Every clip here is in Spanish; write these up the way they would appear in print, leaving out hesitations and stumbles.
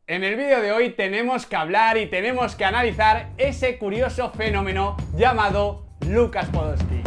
En el vídeo de hoy tenemos que hablar y tenemos que analizar ese curioso fenómeno llamado Łukasz Podolski.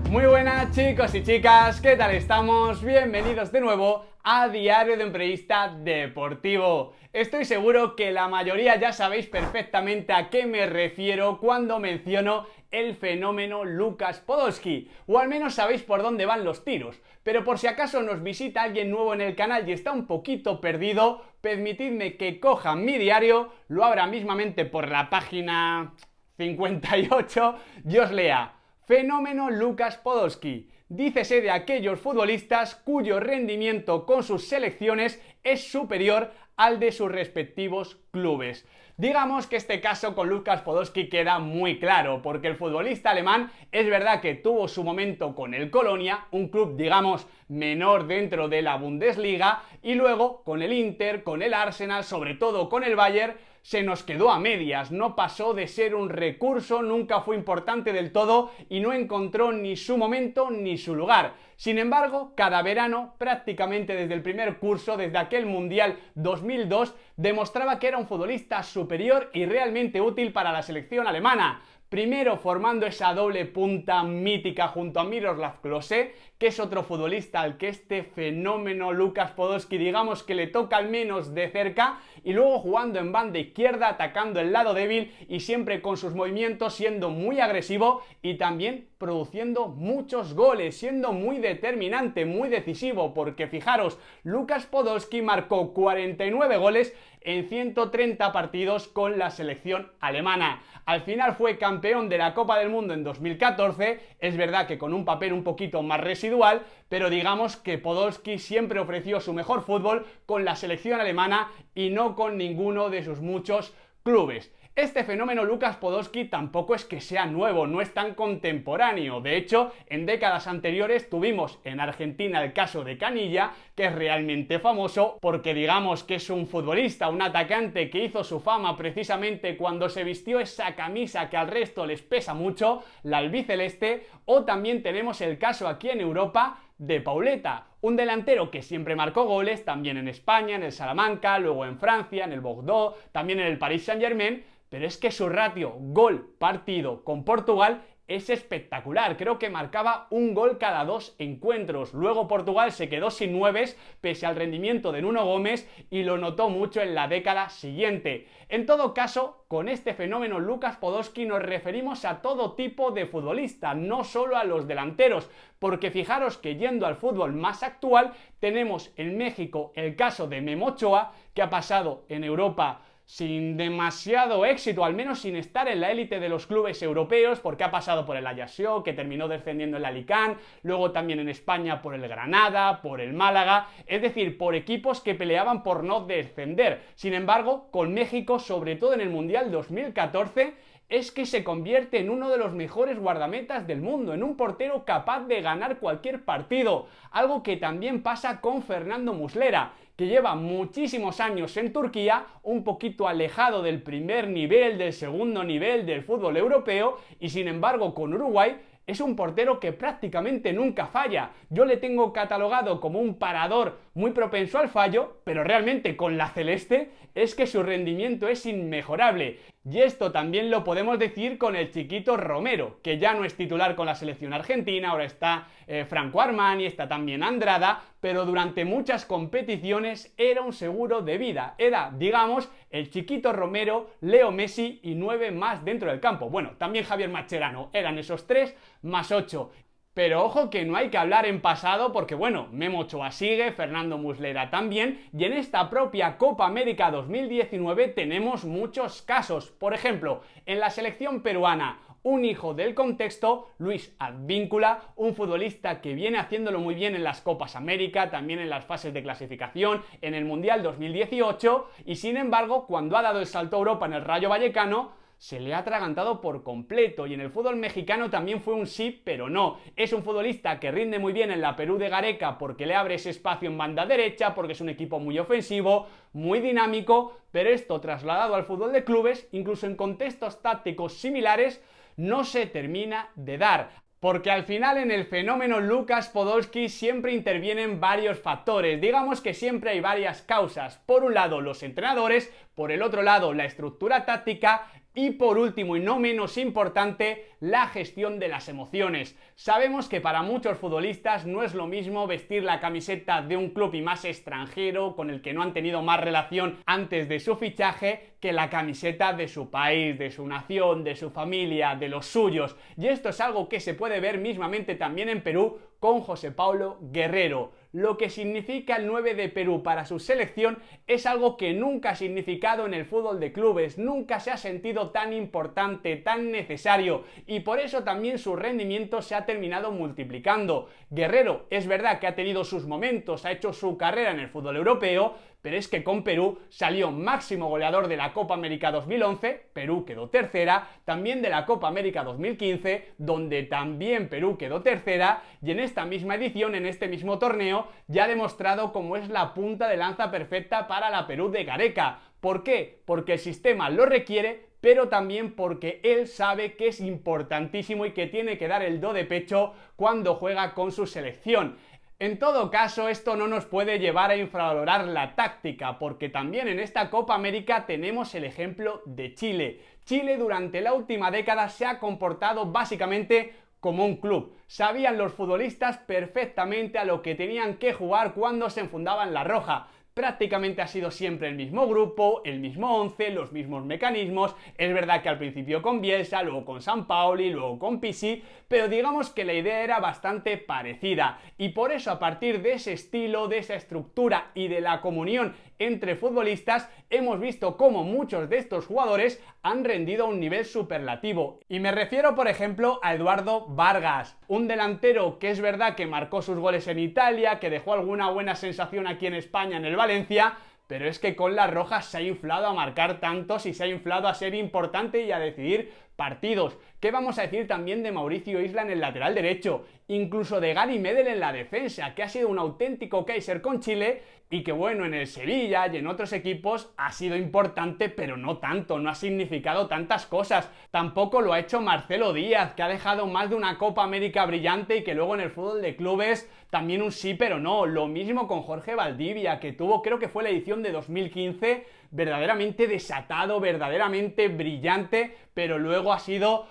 Muy buenas chicos y chicas, ¿qué tal estamos? Bienvenidos de nuevo a Diario de un Periodista Deportivo. Estoy seguro que la mayoría ya sabéis perfectamente a qué me refiero cuando menciono el fenómeno Łukasz Podolski, o al menos sabéis por dónde van los tiros. Pero por si acaso nos visita alguien nuevo en el canal y está un poquito perdido, permitidme que coja mi diario, lo abra mismamente por la página 58 y os lea: fenómeno Łukasz Podolski. Dícese de aquellos futbolistas cuyo rendimiento con sus selecciones es superior al de sus respectivos clubes. Digamos que este caso con Łukasz Podolski queda muy claro, porque el futbolista alemán es verdad que tuvo su momento con el Colonia, un club digamos menor dentro de la Bundesliga, y luego con el Inter, con el Arsenal, sobre todo con el Bayern, se nos quedó a medias, no pasó de ser un recurso, nunca fue importante del todo y no encontró ni su momento ni su lugar. Sin embargo, cada verano, prácticamente desde el primer curso, desde aquel Mundial 2002, demostraba que era un futbolista superior y realmente útil para la selección alemana. Primero formando esa doble punta mítica junto a Miroslav Klose, que es otro futbolista al que este fenómeno Łukasz Podolski digamos que le toca al menos de cerca, y luego jugando en banda izquierda, atacando el lado débil y siempre con sus movimientos siendo muy agresivo y también produciendo muchos goles, siendo muy determinante, muy decisivo, porque fijaros, Łukasz Podolski marcó 49 goles en 130 partidos con la selección alemana. Al final fue campeón de la Copa del Mundo en 2014, es verdad que con un papel un poquito más residual, pero digamos que Podolski siempre ofreció su mejor fútbol con la selección alemana y no con ninguno de sus muchos clubes. Este fenómeno Łukasz Podolski tampoco es que sea nuevo, no es tan contemporáneo. De hecho, en décadas anteriores tuvimos en Argentina el caso de Canilla, que es realmente famoso porque digamos que es un futbolista, un atacante que hizo su fama precisamente cuando se vistió esa camisa que al resto les pesa mucho, la albiceleste. O también tenemos el caso aquí en Europa de Pauleta, un delantero que siempre marcó goles, también en España, en el Salamanca, luego en Francia, en el Bordeaux, también en el Paris Saint-Germain. Pero es que su ratio gol-partido con Portugal es espectacular, creo que marcaba un gol cada 2 encuentros. Luego Portugal se quedó sin nueves pese al rendimiento de Nuno Gómez y lo notó mucho en la década siguiente. En todo caso, con este fenómeno Łukasz Podolski nos referimos a todo tipo de futbolista, no solo a los delanteros, porque fijaros que yendo al fútbol más actual tenemos en México el caso de Memo Ochoa, que ha pasado en Europa sin demasiado éxito, al menos sin estar en la élite de los clubes europeos, porque ha pasado por el Ajaccio, que terminó descendiendo el Alicante, luego también en España por el Granada, por el Málaga, es decir, por equipos que peleaban por no descender. Sin embargo, con México, sobre todo en el Mundial 2014, es que se convierte en uno de los mejores guardametas del mundo, en un portero capaz de ganar cualquier partido, algo que también pasa con Fernando Muslera, que lleva muchísimos años en Turquía, un poquito alejado del primer nivel, del segundo nivel del fútbol europeo, y sin embargo con Uruguay es un portero que prácticamente nunca falla. Yo le tengo catalogado como un parador muy propenso al fallo, pero realmente con la celeste es que su rendimiento es inmejorable. Y esto también lo podemos decir con el chiquito Romero, que ya no es titular con la selección argentina, ahora está Franco Armani, está también Andrada, pero durante muchas competiciones era un seguro de vida. Era, digamos, el chiquito Romero, Leo Messi y 9 más dentro del campo. Bueno, también Javier Mascherano, eran esos 3 más 8. Pero ojo que no hay que hablar en pasado porque bueno, Memo Ochoa sigue, Fernando Muslera también, y en esta propia Copa América 2019 tenemos muchos casos. Por ejemplo, en la selección peruana, un hijo del contexto, Luis Advíncula, un futbolista que viene haciéndolo muy bien en las Copas América, también en las fases de clasificación, en el Mundial 2018, y sin embargo, cuando ha dado el salto a Europa en el Rayo Vallecano, se le ha atragantado por completo, y en el fútbol mexicano también fue un sí pero no. Es un futbolista que rinde muy bien en la Perú de Gareca porque le abre ese espacio en banda derecha, porque es un equipo muy ofensivo, muy dinámico, pero esto trasladado al fútbol de clubes, incluso en contextos tácticos similares, no se termina de dar. Porque al final en el fenómeno Łukasz Podolski siempre intervienen varios factores, digamos que siempre hay varias causas. Por un lado los entrenadores, por el otro lado la estructura táctica y por último y no menos importante, la gestión de las emociones. Sabemos que para muchos futbolistas no es lo mismo vestir la camiseta de un club y más extranjero con el que no han tenido más relación antes de su fichaje que la camiseta de su país, de su nación, de su familia, de los suyos. Y esto es algo que se puede ver mismamente también en Perú con José Paulo Guerrero. Lo que significa el 9 de Perú para su selección es algo que nunca ha significado en el fútbol de clubes, nunca se ha sentido tan importante, tan necesario, y por eso también su rendimiento se ha terminado multiplicando. Guerrero es verdad que ha tenido sus momentos, ha hecho su carrera en el fútbol europeo, pero es que con Perú salió máximo goleador de la Copa América 2011, Perú quedó tercera, también de la Copa América 2015, donde también Perú quedó tercera, y en esta misma edición, en este mismo torneo, ya ha demostrado cómo es la punta de lanza perfecta para la Perú de Gareca. ¿Por qué? Porque el sistema lo requiere, pero también porque él sabe que es importantísimo y que tiene que dar el do de pecho cuando juega con su selección. En todo caso, esto no nos puede llevar a infravalorar la táctica, porque también en esta Copa América tenemos el ejemplo de Chile. Chile durante la última década se ha comportado básicamente como un club. Sabían los futbolistas perfectamente a lo que tenían que jugar cuando se enfundaban la roja. Prácticamente ha sido siempre el mismo grupo, el mismo 11, los mismos mecanismos. Es verdad que al principio con Bielsa, luego con Sampaoli, luego con Pizzi, pero digamos que la idea era bastante parecida. Y por eso, a partir de ese estilo, de esa estructura y de la comunión entre futbolistas, hemos visto cómo muchos de estos jugadores han rendido a un nivel superlativo. Y me refiero, por ejemplo, a Eduardo Vargas, un delantero que es verdad que marcó sus goles en Italia, que dejó alguna buena sensación aquí en España en el Valencia, pero es que con las rojas se ha inflado a marcar tantos y se ha inflado a ser importante y a decidir partidos. ¿Qué vamos a decir también de Mauricio Isla en el lateral derecho? Incluso de Gary Medel en la defensa, que ha sido un auténtico Kaiser con Chile y que bueno, en el Sevilla y en otros equipos ha sido importante, pero no tanto, no ha significado tantas cosas. Tampoco lo ha hecho Marcelo Díaz, que ha dejado más de una Copa América brillante y que luego en el fútbol de clubes también un sí pero no. Lo mismo con Jorge Valdivia, que tuvo, creo que fue la edición de 2015, verdaderamente desatado, verdaderamente brillante, pero luego ha sido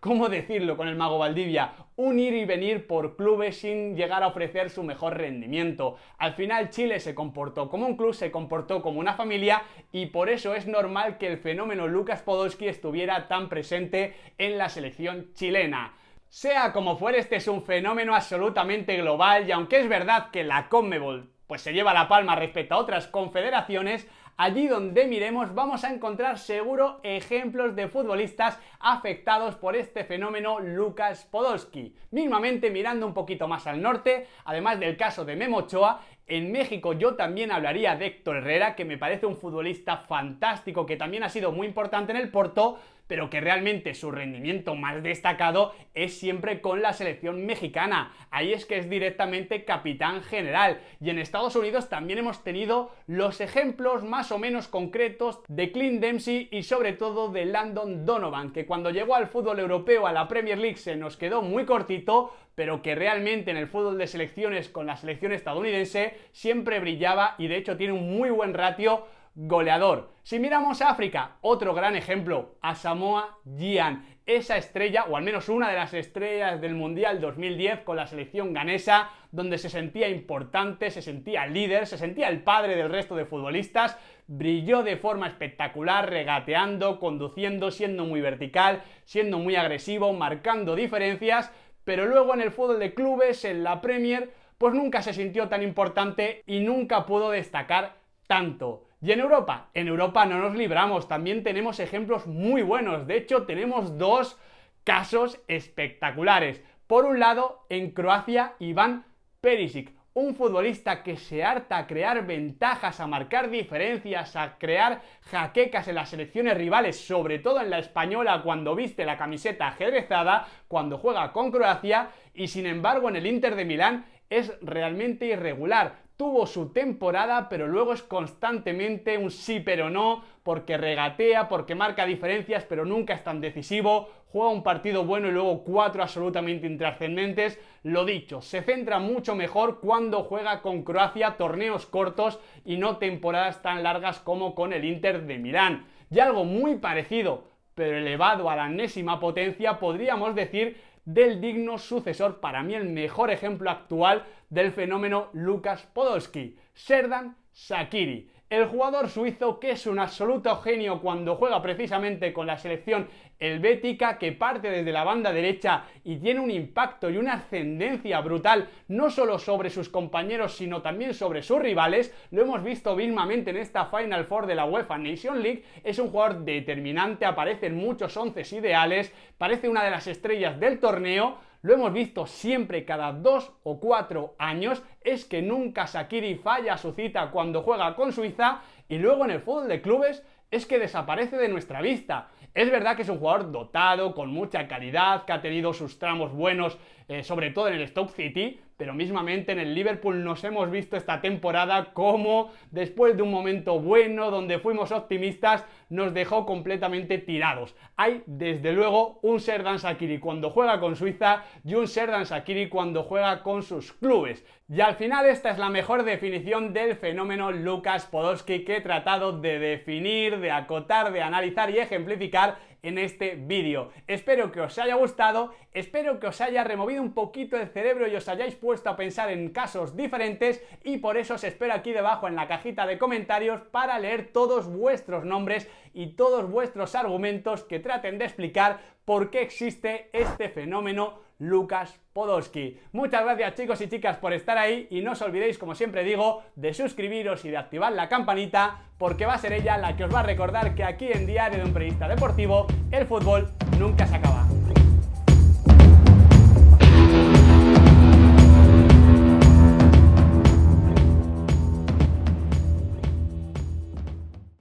¿cómo decirlo con el mago Valdivia? Un ir y venir por clubes sin llegar a ofrecer su mejor rendimiento. Al final Chile se comportó como un club, se comportó como una familia y por eso es normal que el fenómeno Łukasz Podolski estuviera tan presente en la selección chilena. Sea como fuere, este es un fenómeno absolutamente global y aunque es verdad que la CONMEBOL pues se lleva la palma respecto a otras confederaciones, allí donde miremos vamos a encontrar seguro ejemplos de futbolistas afectados por este fenómeno Łukasz Podolski. Mismamente mirando un poquito más al norte, además del caso de Memo Ochoa, en México yo también hablaría de Héctor Herrera, que me parece un futbolista fantástico, que también ha sido muy importante en el Porto, pero que realmente su rendimiento más destacado es siempre con la selección mexicana. Ahí es que es directamente capitán general. Y en Estados Unidos también hemos tenido los ejemplos más o menos concretos de Clint Dempsey y sobre todo de Landon Donovan, que cuando llegó al fútbol europeo, a la Premier League, se nos quedó muy cortito, pero que realmente en el fútbol de selecciones con la selección estadounidense siempre brillaba y de hecho tiene un muy buen ratio goleador. Si miramos a África, otro gran ejemplo, Asamoah Gyan, esa estrella, o al menos una de las estrellas del Mundial 2010 con la selección ganesa, donde se sentía importante, se sentía líder, se sentía el padre del resto de futbolistas, brilló de forma espectacular, regateando, conduciendo, siendo muy vertical, siendo muy agresivo, marcando diferencias, pero luego en el fútbol de clubes, en la Premier, pues nunca se sintió tan importante y nunca pudo destacar tanto. Y en Europa no nos libramos, también tenemos ejemplos muy buenos, de hecho tenemos dos casos espectaculares. Por un lado, en Croacia, Ivan Perisic, un futbolista que se harta a crear ventajas, a marcar diferencias, a crear jaquecas en las selecciones rivales, sobre todo en la española cuando viste la camiseta ajedrezada, cuando juega con Croacia, y sin embargo en el Inter de Milán es realmente irregular. Tuvo su temporada, pero luego es constantemente un sí pero no, porque regatea, porque marca diferencias, pero nunca es tan decisivo. juega un partido bueno y luego 4 absolutamente intrascendentes. Lo dicho, se centra mucho mejor cuando juega con Croacia torneos cortos y no temporadas tan largas como con el Inter de Milán. Y algo muy parecido, pero elevado a la enésima potencia, podríamos decir del digno sucesor, para mí el mejor ejemplo actual del fenómeno Łukasz Podolski, Xherdan Shaqiri. El jugador suizo, que es un absoluto genio cuando juega precisamente con la selección helvética, que parte desde la banda derecha y tiene un impacto y una ascendencia brutal no solo sobre sus compañeros sino también sobre sus rivales. Lo hemos visto vilmente en esta Final Four de la UEFA Nation League. Es un jugador determinante, aparece en muchos onces ideales, parece una de las estrellas del torneo. Lo hemos visto siempre cada 2 o 4 años, es que nunca Shaqiri falla su cita cuando juega con Suiza, y luego en el fútbol de clubes es que desaparece de nuestra vista. Es verdad que es un jugador dotado, con mucha calidad, que ha tenido sus tramos buenos, sobre todo en el Stoke City, pero mismamente en el Liverpool nos hemos visto esta temporada como después de un momento bueno donde fuimos optimistas nos dejó completamente tirados. Hay desde luego un Xherdan Shaqiri cuando juega con Suiza y un Xherdan Shaqiri cuando juega con sus clubes. Y al final esta es la mejor definición del fenómeno Łukasz Podolski que he tratado de definir, de acotar, de analizar y ejemplificar en este vídeo. Espero que os haya gustado, espero que os haya removido un poquito el cerebro y os hayáis puesto a pensar en casos diferentes, y por eso os espero aquí debajo en la cajita de comentarios para leer todos vuestros nombres y todos vuestros argumentos que traten de explicar por qué existe este fenómeno Łukasz Podolski. Muchas gracias, chicos y chicas, por estar ahí, y no os olvidéis, como siempre digo, de suscribiros y de activar la campanita, porque va a ser ella la que os va a recordar que aquí en Diario de un Periodista Deportivo el fútbol nunca se acaba.